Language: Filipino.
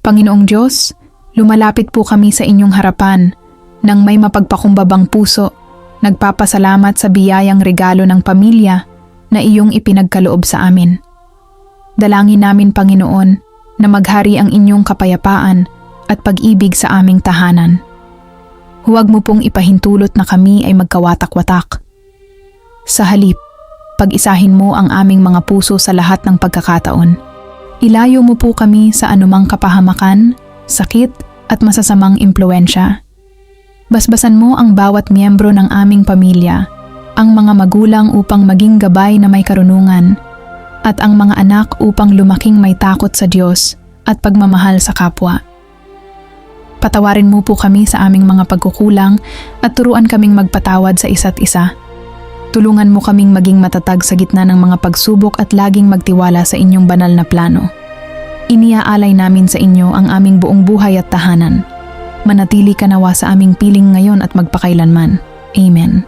Panginoong Diyos, lumalapit po kami sa inyong harapan nang may mapagpakumbabang puso, nagpapasalamat sa biyayang regalo ng pamilya na iyong ipinagkaloob sa amin. Dalangin namin, Panginoon, na maghari ang inyong kapayapaan at pag-ibig sa aming tahanan. Huwag mo pong ipahintulot na kami ay magkawatak-watak. Sa halip, pag-isahin mo ang aming mga puso sa lahat ng pagkakataon. Ilayo mo po kami sa anumang kapahamakan, sakit at masasamang impluensya. Basbasan mo ang bawat miyembro ng aming pamilya, ang mga magulang upang maging gabay na may karunungan, at ang mga anak upang lumaking may takot sa Diyos at pagmamahal sa kapwa. Patawarin mo po kami sa aming mga pagkukulang at turuan kaming magpatawad sa isa't isa. Tulungan mo kaming maging matatag sa gitna ng mga pagsubok at laging magtiwala sa inyong banal na plano. Iniaalay namin sa inyo ang aming buong buhay at tahanan. Manatili ka nawa sa aming piling ngayon at magpakailanman. Amen.